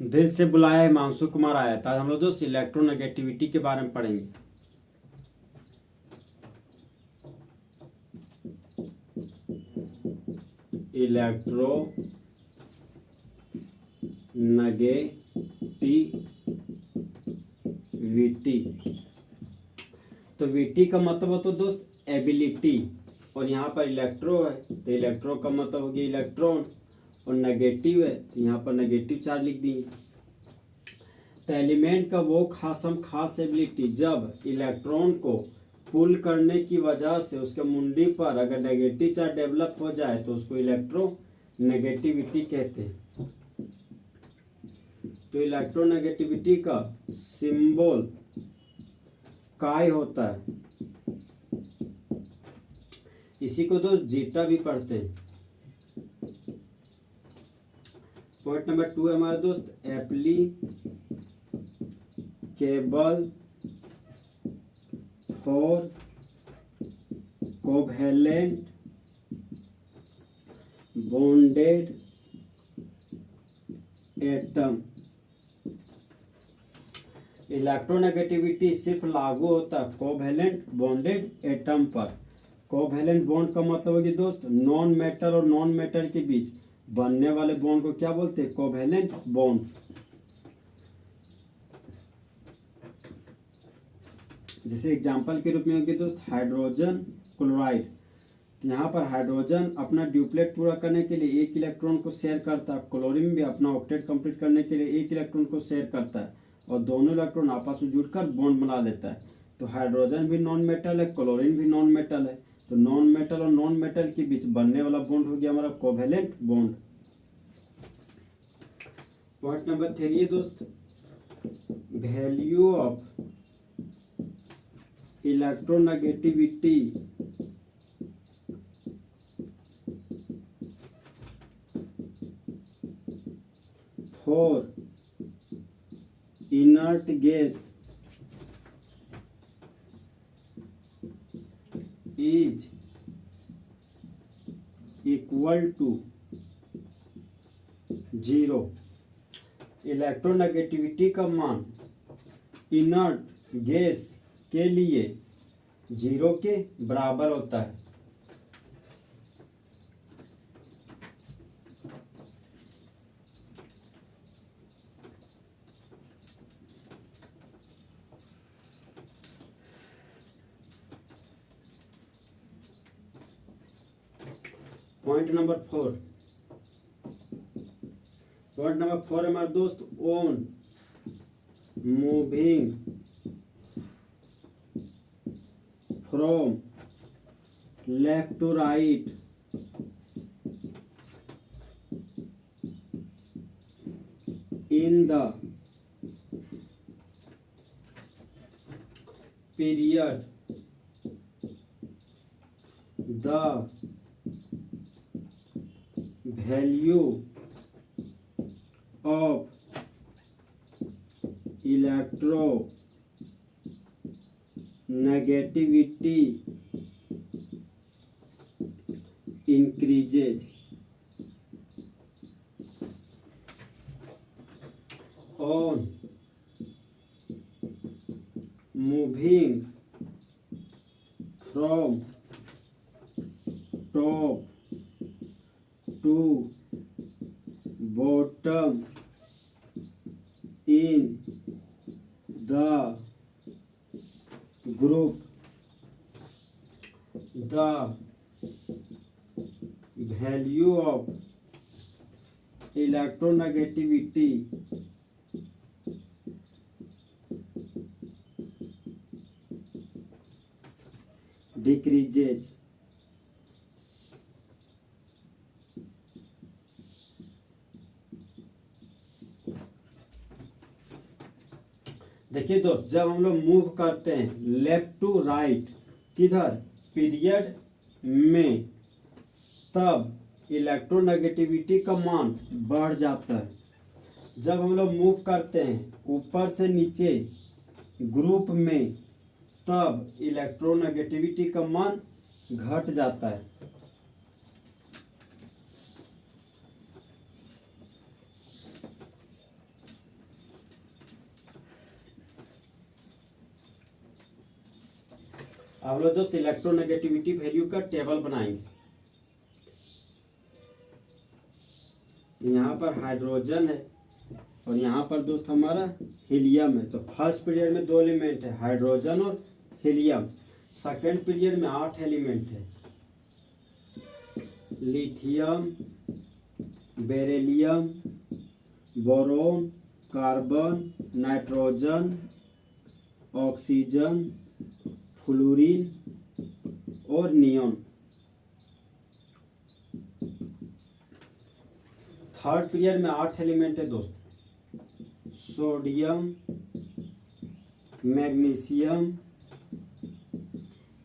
दिल से बुलाया हिमांशु कुमार आया था। हम लोग दोस्त इलेक्ट्रोनेगेटिविटी के बारे में पढ़ेंगे। Electro negativity. तो वीटी का मतलब हो तो दोस्त एबिलिटी, और यहाँ पर इलेक्ट्रो है तो इलेक्ट्रो का मतलब हो गया इलेक्ट्रॉन, और नेगेटिव है तो यहाँ पर नेगेटिव चार्ज लिख दिए। तो एलिमेंट का वो खास एबिलिटी जब इलेक्ट्रॉन को पुल करने की वजह से उसके मुंडी पर अगर नेगेटिव चार्ज डेवलप हो जाए तो उसको इलेक्ट्रो नेगेटिविटी कहते हैं। तो इलेक्ट्रोनेगेटिविटी का सिंबल काय होता है, इसी को दोस्त जीटा भी पढ़ते हैं। पॉइंट नंबर 2 है हमारे दोस्त applicable for covalent bonded atom. Electronegativity सिर्फ लागू होता है कोवैलेंट बॉन्डेड एटम पर। कोवैलेंट बॉन्ड का मतलब है कि दोस्त नॉन मेटल और नॉन मेटल के बीच बनने वाले बॉन्ड को क्या बोलते हैं? Covalent bond. जैसे एग्जांपल के रूप में होगी दोस्त हाइड्रोजन क्लोराइड। यहाँ पर हाइड्रोजन अपना ड्यूप्लेट पूरा करने के लिए एक इलेक्ट्रॉन को शेयर करता है, क्लोरीन भी अपना ऑक्टेट कंप्लीट करने के लिए एक इलेक्ट्रॉन को शेयर करता है, और दोनों इलेक्ट्रॉन आपस में जुड़कर बॉन्ड बना लेता है। तो हाइड्रोजन भी नॉन मेटल है, क्लोरीन भी नॉन मेटल है, तो नॉन मेटल और नॉन मेटल के बीच बनने वाला बॉन्ड हो गया हमारा कोवैलेंट बॉन्ड। पॉइंट नंबर 3 है दोस्त value of electronegativity for inert gas is equal to 0। Electronegativity का मान इनर्ट गैस के लिए 0 के बराबर होता है। पॉइंट नंबर 4 है हमारे दोस्त on moving from left to right in the period the value of electronegativity increases on moving from top to bottom in the group. The value of electronegativity decreases। देखिए दोस्त, जब हम लोग मूव करते हैं लेफ्ट टू राइट किधर? Period में, तब इलेक्ट्रोनेगेटिविटी का मान बढ़ जाता है। जब हम लोग मूव करते हैं ऊपर से नीचे ग्रुप में, तब इलेक्ट्रोनेगेटिविटी का मान घट जाता है। अब लोग दोस्त इलेक्ट्रोनेगेटिविटी वैल्यू का टेबल बनाएंगे। यहाँ पर हाइड्रोजन है और यहाँ पर दोस्त हमारा हीलियम है। तो फर्स्ट पीरियड में 2 एलिमेंट है, हाइड्रोजन और हीलियम। सेकेंड पीरियड में 8 एलिमेंट है, lithium, beryllium, boron, carbon, nitrogen, oxygen, fluorine और नियॉन। थर्ड पीरियड में 8 एलिमेंट है दोस्त, sodium, magnesium,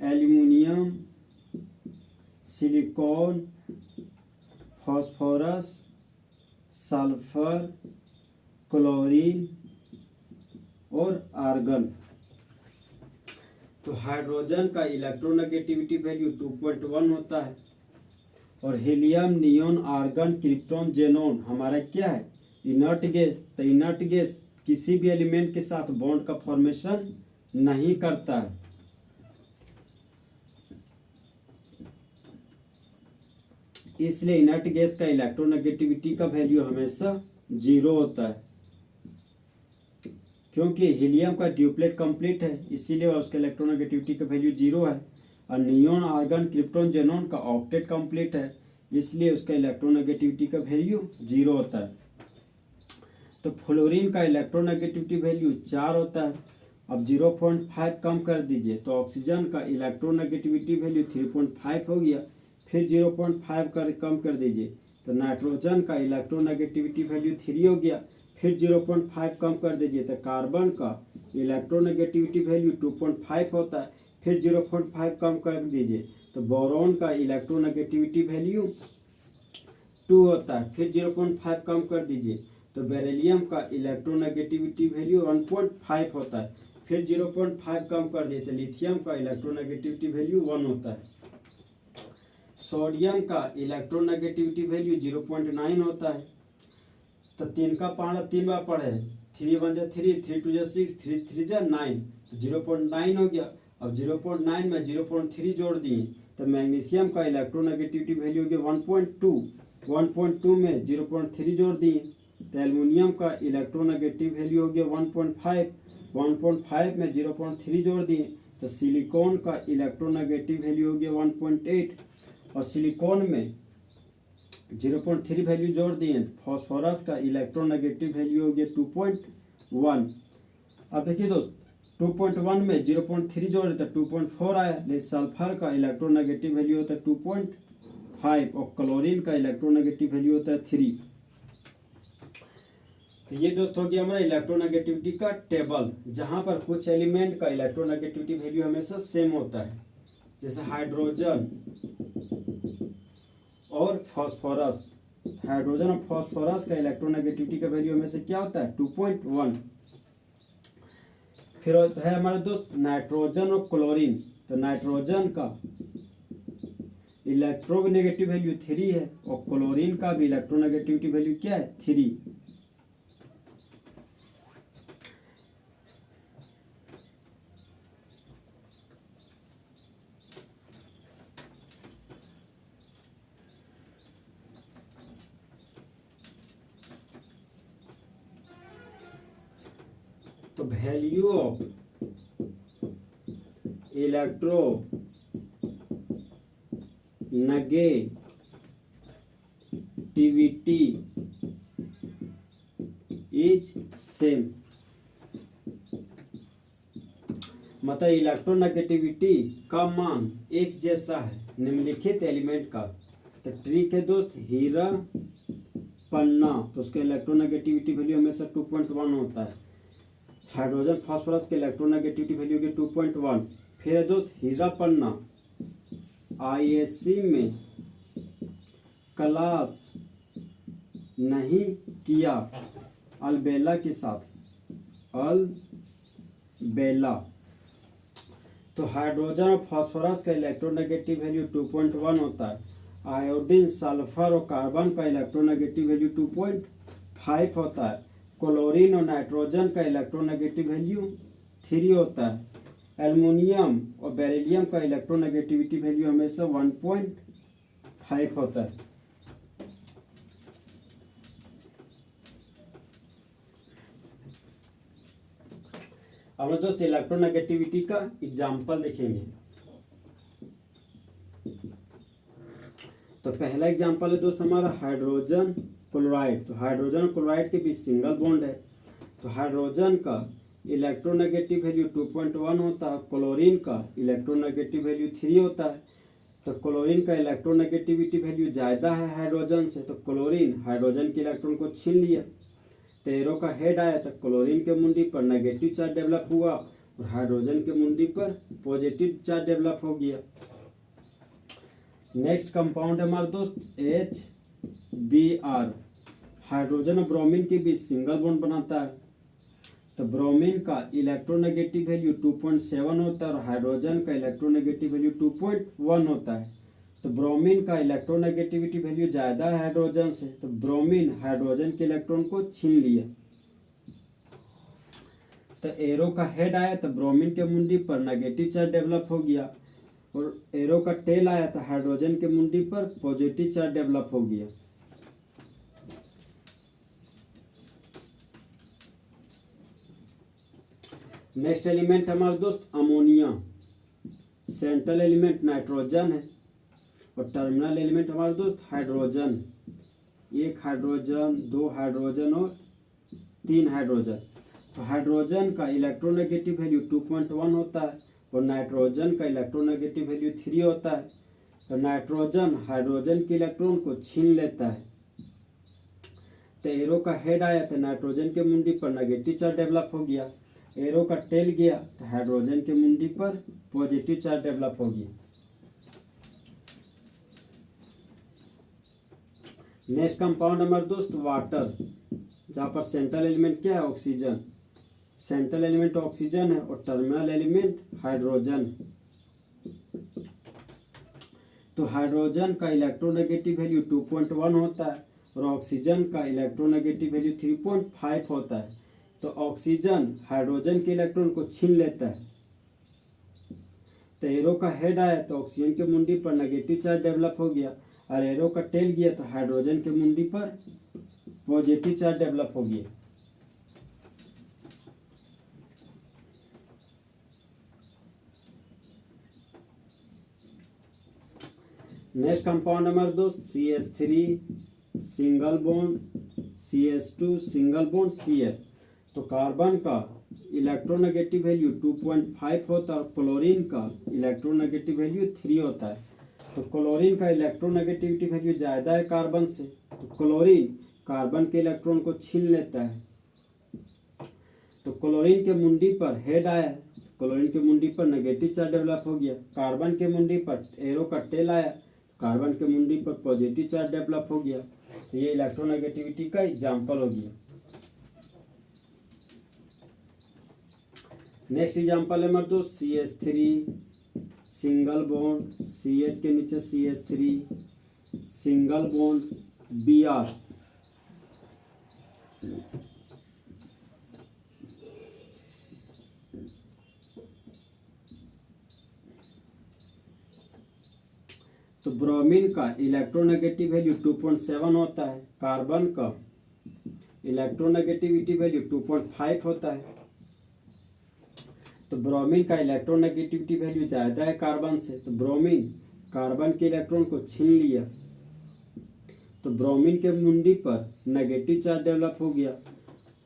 aluminium, silicon, phosphorus, sulphur, chlorine और आर्गन। तो हाइड्रोजन का इलेक्ट्रोनेगेटिविटी वैल्यू 2.1 होता है और helium, neon, argon, krypton, xenon हमारा क्या है, इनर्ट गैस। तो इनर्ट गैस किसी भी एलिमेंट के साथ बॉन्ड का फॉर्मेशन नहीं करता है। इसलिए इनर्ट गैस का इलेक्ट्रोनेगेटिविटी का वैल्यू हमेशा 0 होता है, क्योंकि हीलियम का ड्यूप्लेट कंप्लीट है, इसीलिए उसका इलेक्ट्रोनेगेटिविटी का वैल्यू 0 है। और नियॉन, आर्गन, क्रिप्टॉन, जेनॉन का ऑक्टेट कंप्लीट है, इसलिए उसका इलेक्ट्रोनेगेटिविटी का वैल्यू 0 होता है। तो फ्लोरीन का इलेक्ट्रोनेगेटिविटी वैल्यू 4 होता है। अब 0.5 कम कर दीजिए तो ऑक्सीजन का इलेक्ट्रोनेगेटिविटी वैल्यू 3.5 हो गया। फिर 0.5 कम कर दीजिए तो नाइट्रोजन का इलेक्ट्रोनेगेटिविटी वैल्यू 3 हो गया। फिर 0.5 कम कर दीजिए तो कार्बन का इलेक्ट्रोनेगेटिविटी वैल्यू 2.5 होता है। फिर 0.5 कम कर दीजिए तो बोरोन का इलेक्ट्रोनेगेटिविटी वैल्यू 2 होता है। फिर 0.5 कम कर दीजिए तो बेरिलियम का इलेक्ट्रोनेगेटिविटी वैल्यू 1.5 होता है। फिर 0.5 कम कर दिए तो लिथियम का इलेक्ट्रोनेगेटिविटी वैल्यू 1 होता है। सोडियम का इलेक्ट्रोनेगेटिविटी वैल्यू 0.9 होता है। तो 3 का पहाड़ा 3 बार पढ़े, 3 1 जा 3, 3 2 जा 6, 3 3 जा 9, तो 0.9 हो गया। अब 0.9 में 0.3 जोड़ दिए तो मैग्नीशियम का इलेक्ट्रोनेगेटिविटी वैल्यू हो गया 1.2, 1.2 में 0.3 जोड़ दिए तो एल्युमिनियम का इलेक्ट्रोनेगेटिव वैल्यू हो गया 1.5, 1.5 में 0.3 जोड़ दिए तो सिलिकॉन का इलेक्ट्रोनेगेटिव वैल्यू हो गया 1.8 और सिलिकॉन में 0.3 वैल्यू जोड़ दिए। फास्फोरस का इलेक्ट्रोनेगेटिव वैल्यू हो गया 2.1। अब देखिए दोस्त 2.1 में 0.3 जोड़े तो 2.4 आया, लेकिन सल्फर का इलेक्ट्रोनेगेटिव वैल्यू होता है 2.5 और क्लोरीन का इलेक्ट्रोनेगेटिव वैल्यू होता है 3। तो ये दोस्त हो गया हमारा इलेक्ट्रोनेगेटिविटी का टेबल, जहां पर कुछ एलिमेंट का इलेक्ट्रोनेगेटिविटी वैल्यू हमेशा सेम होता है, जैसे हाइड्रोजन और फास्फोरस। हाइड्रोजन और फास्फोरस का इलेक्ट्रोनेगेटिविटी का वैल्यू हमेशा क्या होता है 2.1। फिर है हमारे दोस्त नाइट्रोजन और क्लोरीन। तो नाइट्रोजन का इलेक्ट्रोनेगेटिव वैल्यू 3 है और क्लोरीन का भी इलेक्ट्रोनेगेटिविटी वैल्यू क्या है 3। तो value of electronegativity is same, मतलब इलेक्ट्रोनेगेटिविटी का मान एक जैसा है निम्नलिखित एलिमेंट का। तो ट्रिक है दोस्त, हीरा, पन्ना, तो उसका इलेक्ट्रोनेगेटिविटी वैल्यू हमेशा 2.1 होता है। हाइड्रोजन फास्फोरस के इलेक्ट्रोनेगेटिविटी वैल्यू के 2.1। फिर है दोस्त हीरा, पन्ना, आईएससी में क्लास नहीं किया अलबेला के साथ, अलबेला। तो हाइड्रोजन और फास्फोरस का इलेक्ट्रोनेगेटिव वैल्यू 2.1 होता है। आयोडीन, सल्फर और कार्बन का इलेक्ट्रोनेगेटिव वैल्यू 2.5 होता है। क्लोरीन और नाइट्रोजन का इलेक्ट्रोनेगेटिव वैल्यू 3 होता है। एल्युमिनियम और बेरिलियम का इलेक्ट्रोनेगेटिविटी वैल्यू हमेशा 1.5 होता है। अब हम दोस्त इलेक्ट्रोनेगेटिविटी का एग्जाम्पल देखेंगे। तो पहला एग्जाम्पल है दोस्त हमारा हाइड्रोजन क्लोराइड। तो हाइड्रोजन और क्लोराइड के बीच सिंगल बॉन्ड है। तो हाइड्रोजन का इलेक्ट्रोनेगेटिव वैल्यू 2.1 होता है, क्लोरीन का इलेक्ट्रोनेगेटिव वैल्यू 3 होता है। तो क्लोरीन का इलेक्ट्रोनेगेटिविटी वैल्यू ज़्यादा है हाइड्रोजन से, तो क्लोरीन हाइड्रोजन के इलेक्ट्रॉन को छीन लिया। तो एरो का हेड आया तो क्लोरीन के मुंडी पर नेगेटिव चार्ज डेवलप हुआ और हाइड्रोजन के मुंडी पर पॉजिटिव चार्ज डेवलप हो गया। नेक्स्ट कंपाउंड है हमारा दोस्त HBr। हाइड्रोजन और ब्रोमीन के बीच सिंगल बॉन्ड बनाता है। तो ब्रोमीन का इलेक्ट्रोनेगेटिव वैल्यू 2.7 होता है और हाइड्रोजन का इलेक्ट्रोनेगेटिव वैल्यू 2.1 होता है। तो ब्रोमीन का इलेक्ट्रोनेगेटिविटी वैल्यू ज़्यादा है हाइड्रोजन से, तो ब्रोमीन हाइड्रोजन के इलेक्ट्रॉन को छीन लिया। तो एरो का हेड आया तो ब्रोमीन के मुंडी पर नेगेटिव चार्ज डेवलप हो गया और एरो का टेल आया तो हाइड्रोजन के मुंडी पर पॉजिटिव चार्ज डेवलप हो गया। नेक्स्ट एलिमेंट हमारा दोस्त अमोनिया। सेंट्रल एलिमेंट नाइट्रोजन है और टर्मिनल एलिमेंट हमारे दोस्त हाइड्रोजन। एक हाइड्रोजन, दो हाइड्रोजन और तीन हाइड्रोजन। तो हाइड्रोजन का इलेक्ट्रोनेगेटिव वैल्यू 2.1 होता है और नाइट्रोजन का इलेक्ट्रोनेगेटिव वैल्यू 3 होता है। तो नाइट्रोजन हाइड्रोजन के इलेक्ट्रॉन को छीन लेता है। तो एरो का हेड आया तो नाइट्रोजन के मुंडी पर नेगेटिव चार्ज डेवलप हो गया। एरो का टेल गया तो हाइड्रोजन के मुंडी पर पॉजिटिव चार्ज डेवलप हो गया। नेक्स्ट कंपाउंड हमारे दोस्त वाटर, जहाँ पर सेंट्रल एलिमेंट क्या है ऑक्सीजन। सेंट्रल एलिमेंट ऑक्सीजन है और टर्मिनल एलिमेंट हाइड्रोजन। तो हाइड्रोजन का इलेक्ट्रोनेगेटिव वैल्यू 2.1 होता है और ऑक्सीजन का इलेक्ट्रोनेगेटिव वैल्यू 3.5 होता है। तो ऑक्सीजन हाइड्रोजन के इलेक्ट्रॉन को छीन लेता है। तो एरो का हेड आया तो ऑक्सीजन के मुंडी पर नेगेटिव चार्ज डेवलप हो गया और एरो का टेल गया तो हाइड्रोजन के मुंडी पर पॉजिटिव चार्ज डेवलप हो गया। नेक्स्ट कंपाउंड हमारे दोस्त CH3 single bond CH2 single bond Cl। तो कार्बन का इलेक्ट्रोनेगेटिव वैल्यू 2.5 होता है और क्लोरीन का इलेक्ट्रोनेगेटिव वैल्यू 3 होता है। तो क्लोरीन का इलेक्ट्रोनेगेटिविटी वैल्यू ज़्यादा है कार्बन से, तो क्लोरीन कार्बन के इलेक्ट्रॉन को छीन लेता है। तो क्लोरीन के मुंडी पर हेड आया, क्लोरीन के मुंडी पर नेगेटिव चार्ज डेवलप हो गया। कार्बन के मुंडी पर एरो का टेल आया, कार्बन के मुंडी पर पॉजिटिव चार्ज डेवलप हो गया। तो ये इलेक्ट्रोनेगेटिविटी का एग्जाम्पल हो गया। नेक्स्ट एग्जाम्पल है हमारे दोस्त CH3 सिंगल बॉन्ड CH के नीचे CH3 सिंगल बॉन्ड Br। तो ब्रोमीन का इलेक्ट्रोनेगेटिव वैल्यू 2.7 होता है, कार्बन का इलेक्ट्रोनेगेटिविटी वैल्यू 2.5 होता है। तो ब्रोमीन का इलेक्ट्रोनेगेटिविटी वैल्यू ज़्यादा है कार्बन से, तो ब्रोमीन कार्बन के इलेक्ट्रॉन को छीन लिया। तो ब्रोमीन के मुंडी पर नेगेटिव चार्ज डेवलप हो गया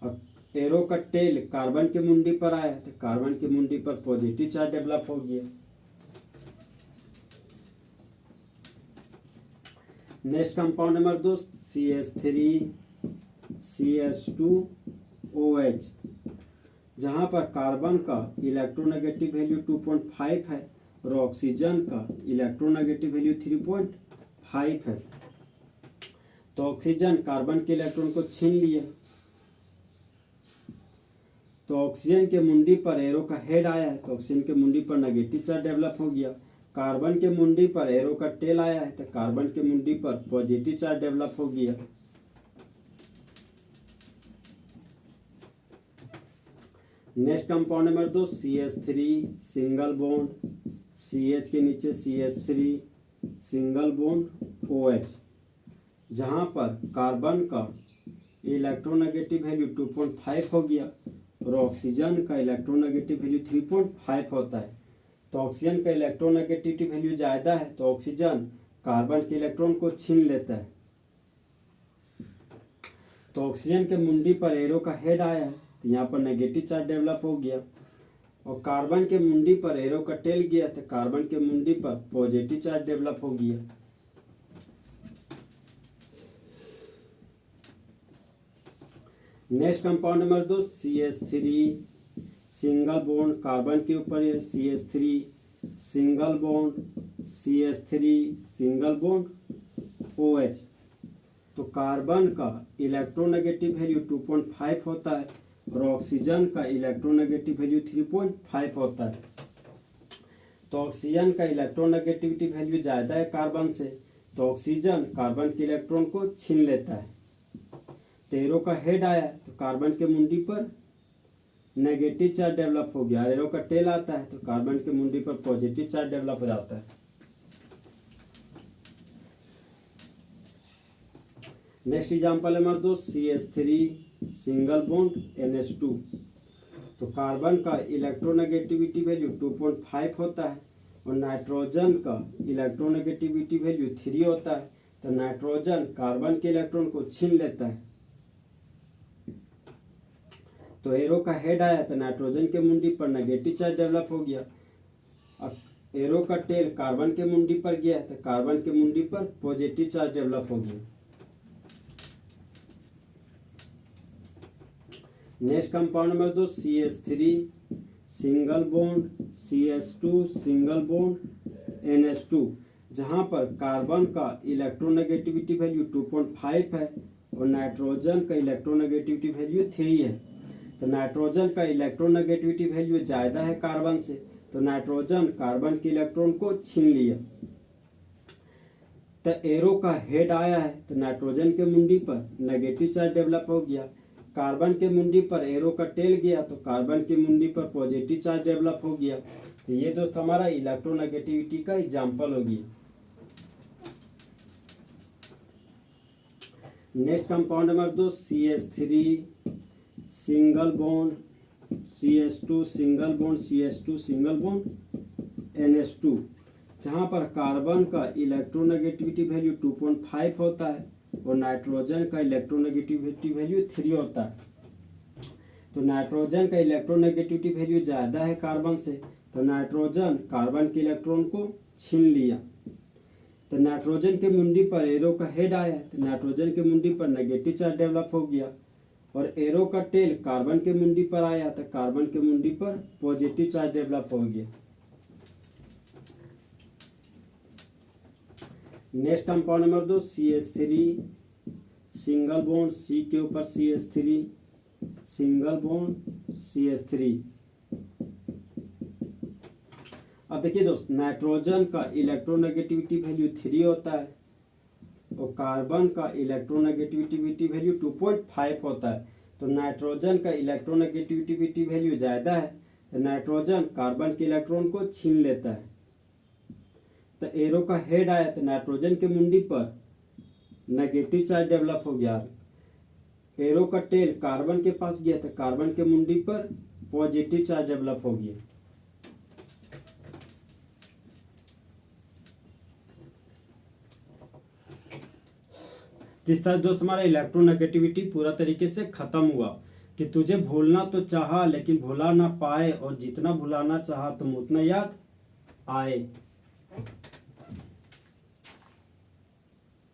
और एरो का टेल कार्बन के मुंडी पर आया तो कार्बन के मुंडी पर पॉजिटिव चार्ज डेवलप हो गया। नेक्स्ट कंपाउंड हमारे दोस्त CH3 CH2OH, जहाँ पर कार्बन का इलेक्ट्रोनेगेटिव वैल्यू 2.5 है और ऑक्सीजन का इलेक्ट्रोनेगेटिव वैल्यू 3.5 है। तो ऑक्सीजन कार्बन के इलेक्ट्रॉन को छीन लिया। तो ऑक्सीजन के मुंडी पर एरो का हेड आया है तो ऑक्सीजन के मुंडी पर नेगेटिव चार्ज डेवलप हो गया। कार्बन के मुंडी पर एरो का टेल आया है तो कार्बन के मुंडी पर पॉजिटिव चार्ज डेवलप हो गया। Next compound number 2 CH3 single bond, CH के नीचे CH3 सिंगल बॉन्ड OH, जहाँ पर कार्बन का इलेक्ट्रोनेगेटिव वैल्यू 2.5 हो गया और ऑक्सीजन का इलेक्ट्रोनेगेटिव वैल्यू 3.5 होता है। तो ऑक्सीजन का इलेक्ट्रोनेगेटिविटी वैल्यू ज़्यादा है तो ऑक्सीजन कार्बन के इलेक्ट्रॉन को छीन लेता है। तो ऑक्सीजन के मुंडी पर एरो का हेड आया है तो यहाँ पर नेगेटिव चार्ज डेवलप हो गया, और कार्बन के मुंडी पर एरो का टेल गया तो कार्बन के मुंडी पर पॉजिटिव चार्ज डेवलप हो गया। Next compound number 2 CH3 single bond, carbon के ऊपर है CH3 single bond, CH3 single bond OH। तो कार्बन का इलेक्ट्रोनेगेटिव वैल्यू 2.5 होता है और ऑक्सीजन का इलेक्ट्रोनेगेटिव वैल्यू 3.5 होता है। तो ऑक्सीजन का इलेक्ट्रोनेगेटिविटी वैल्यू ज़्यादा है कार्बन से तो ऑक्सीजन कार्बन के इलेक्ट्रॉन को छीन लेता है। तो एरो का हेड आया तो कार्बन के मुंडी पर नेगेटिव चार्ज डेवलप हो गया, एरो का टेल आता है तो कार्बन के मुंडी पर पॉजिटिव चार्ज डेवलप हो जाता है। Next example number 2 CH3 single bond NH2। तो कार्बन का इलेक्ट्रोनेगेटिविटी वैल्यू 2.5 होता है और नाइट्रोजन का इलेक्ट्रोनेगेटिविटी वैल्यू 3 होता है। तो नाइट्रोजन कार्बन के इलेक्ट्रॉन को छीन लेता है। तो एरो का हेड आया तो नाइट्रोजन के मुंडी पर नेगेटिव चार्ज डेवलप हो गया। अब एरो का टेल कार्बन के मुंडी पर गया तो कार्बन के मुंडी पर पॉजिटिव चार्ज डेवलप हो गया। Next compound number 2 CH3 single bond, CH2 single bond NH2, जहाँ पर कार्बन का इलेक्ट्रोनेगेटिविटी वैल्यू 2.5 है और नाइट्रोजन का इलेक्ट्रोनेगेटिविटी वैल्यू 3 है। तो नाइट्रोजन का इलेक्ट्रोनेगेटिविटी वैल्यू ज़्यादा है कार्बन से तो नाइट्रोजन कार्बन के इलेक्ट्रॉन को छीन लिया। तो एरो का हेड आया है तो नाइट्रोजन के मुंडी पर नेगेटिव चार्ज डेवलप हो गया, कार्बन के मुंडी पर एरो का टेल गया तो कार्बन के मुंडी पर पॉजिटिव चार्ज डेवलप हो गया। तो ये दोस्त हमारा इलेक्ट्रोनेगेटिविटी का एग्जाम्पल होगी। Next compound number 2 CH3 single bond, CH2 single bond, CH2 single bond NH2, जहाँ पर कार्बन का इलेक्ट्रोनेगेटिविटी वैल्यू 2.5 होता है और नाइट्रोजन का इलेक्ट्रोनेगेटिविटी वैल्यू 3 होता है। तो नाइट्रोजन का इलेक्ट्रोनेगेटिविटी वैल्यू ज़्यादा है कार्बन से तो नाइट्रोजन कार्बन के इलेक्ट्रॉन को छीन लिया। तो नाइट्रोजन के मुंडी पर एरो का हेड आया तो नाइट्रोजन के मुंडी पर नेगेटिव चार्ज डेवलप हो गया और एरो का टेल कार्बन के मुंडी पर आया तो कार्बन के मुंडी पर पॉजिटिव चार्ज डेवलप हो गया। Next compound number 2 CH3 single bond, C के ऊपर CH3 सिंगल बॉन्ड CH3। अब देखिए दोस्त, नाइट्रोजन का इलेक्ट्रोनेगेटिविटी वैल्यू 3 होता है और कार्बन का इलेक्ट्रोनेगेटिविटी वैल्यू 2.5 होता है। तो नाइट्रोजन का इलेक्ट्रोनेगेटिविटी वैल्यू ज़्यादा है तो नाइट्रोजन कार्बन के इलेक्ट्रॉन को छीन लेता है। तो एरो का हेड आया तो नाइट्रोजन के मुंडी पर नेगेटिव चार्ज डेवलप हो गया, एरो का टेल कार्बन के पास गया तो कार्बन के मुंडी पर पॉजिटिव चार्ज डेवलप हो गया। जिस तरह दोस्त हमारा इलेक्ट्रोनेगेटिविटी पूरा तरीके से खत्म हुआ कि तुझे भूलना तो चाहा लेकिन भुला ना पाए और जितना भुलाना चाहा तुम उतना याद आए।